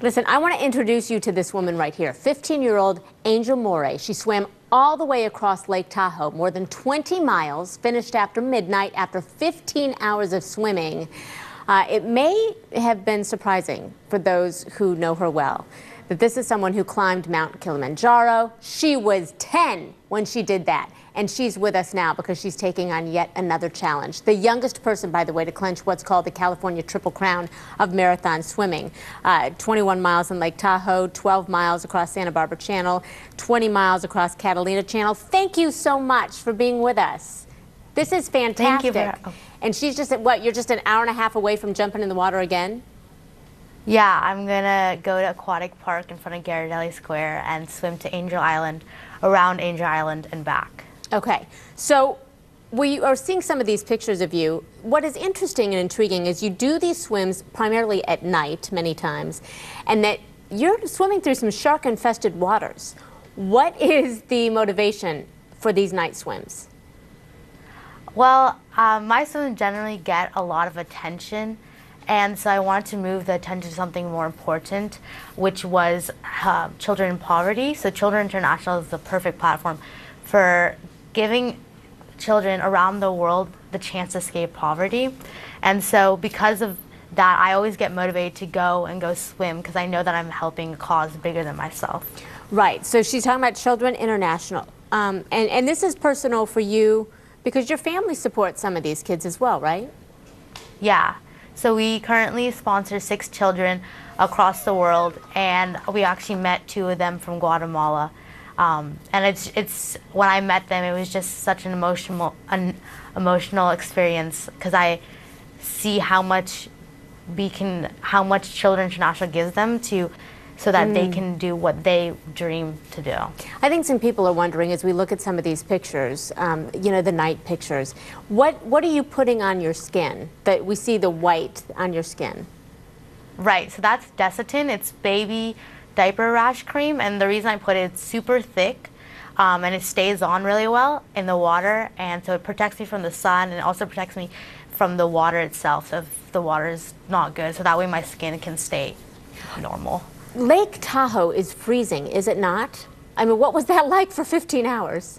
Listen, I want to introduce you to this woman right here, 15-year-old Angel Moray. She swam all the way across Lake Tahoe, more than 20 miles, finished after midnight after 15 hours of swimming. It may have been surprising for those who know her well that this is someone who climbed Mount Kilimanjaro. She was 10 when she did that. And she's with us now because she's taking on yet another challenge. The youngest person, by the way, to clinch what's called the California Triple Crown of marathon swimming. 21 miles in Lake Tahoe, 12 miles across Santa Barbara Channel, 20 miles across Catalina Channel. Thank you so much for being with us. This is fantastic. Thank you. And she's just at what? You're just an hour and a half away from jumping in the water again? Yeah, I'm gonna go to Aquatic Park in front of Ghirardelli Square and swim to Angel Island, around Angel Island and back. Okay, so we are seeing some of these pictures of you. What is interesting and intriguing is you do these swims primarily at night many times, and that you're swimming through some shark-infested waters. What is the motivation for these night swims? Well, my swims generally get a lot of attention, and so I wanted to move the attention to something more important, which was children in poverty. So Children International is the perfect platform for giving children around the world the chance to escape poverty. And so because of that, I always get motivated to go swim because I know that I'm helping a cause bigger than myself. Right, so she's talking about Children International. And this is personal for you because your family supports some of these kids as well, right? Yeah, so we currently sponsor 6 children across the world, and we actually met 2 of them from Guatemala. And it's when I met them, it was just such an emotional experience because I see how much Children International gives them so that they can do what they dream to do. I think some people are wondering as we look at some of these pictures, you know, the night pictures, what are you putting on your skin that we see the white on your skin? Right, so that's Desitin. It's baby diaper rash cream, and the reason I put it's super thick and it stays on really well in the water, and so it protects me from the sun and it also protects me from the water itself, so if the water is not good, so that way my skin can stay normal. Lake Tahoe is freezing, is it not? I mean, what was that like for 15 hours?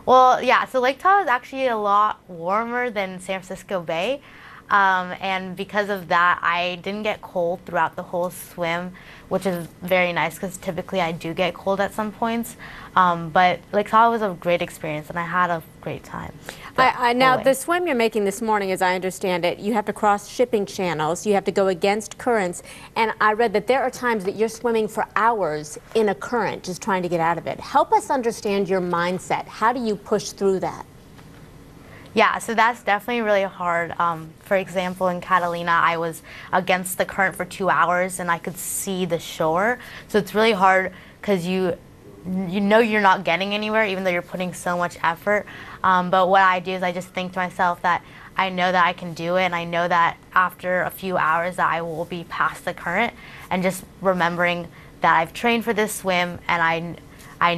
Well, yeah, so Lake Tahoe is actually a lot warmer than San Francisco Bay. And because of that, I didn't get cold throughout the whole swim, which is very nice because typically I do get cold at some points. But Lake Tahoe was a great experience and I had a great time. Now, the swim you're making this morning, as I understand it, you have to cross shipping channels, you have to go against currents, and I read that there are times that you're swimming for hours in a current just trying to get out of it. Help us understand your mindset. How do you push through that? Yeah, so that's definitely really hard. For example, in Catalina, I was against the current for 2 hours and I could see the shore. So it's really hard because you know you're not getting anywhere even though you're putting so much effort. But what I do is I just think to myself that I know that I can do it, and I know that after a few hours that I will be past the current, and just remembering that I've trained for this swim and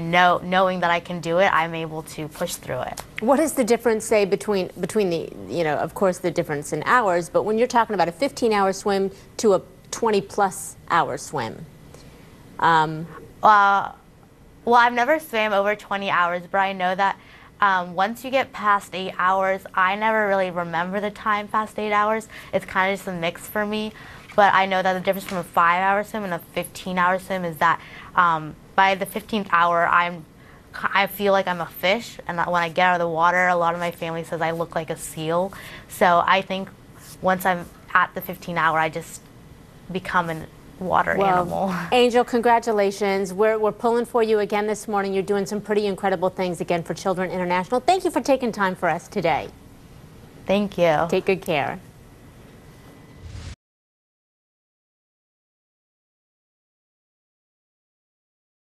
knowing that I can do it, I'm able to push through it. What is the difference, say, between the, you know, of course the difference in hours, but when you're talking about a 15-hour swim to a 20-plus hour swim? Well, I've never swam over 20 hours, but I know that once you get past 8 hours, I never really remember the time past 8 hours. It's kind of just a mix for me, but I know that the difference from a 5-hour swim and a 15-hour swim is that by the 15th hour, I feel like I'm a fish, and when I get out of the water, a lot of my family says I look like a seal. So I think once I'm at the 15th hour, I just become a water animal. Angel, congratulations. We're pulling for you again this morning. You're doing some pretty incredible things again for Children International. Thank you for taking time for us today. Thank you. Take good care.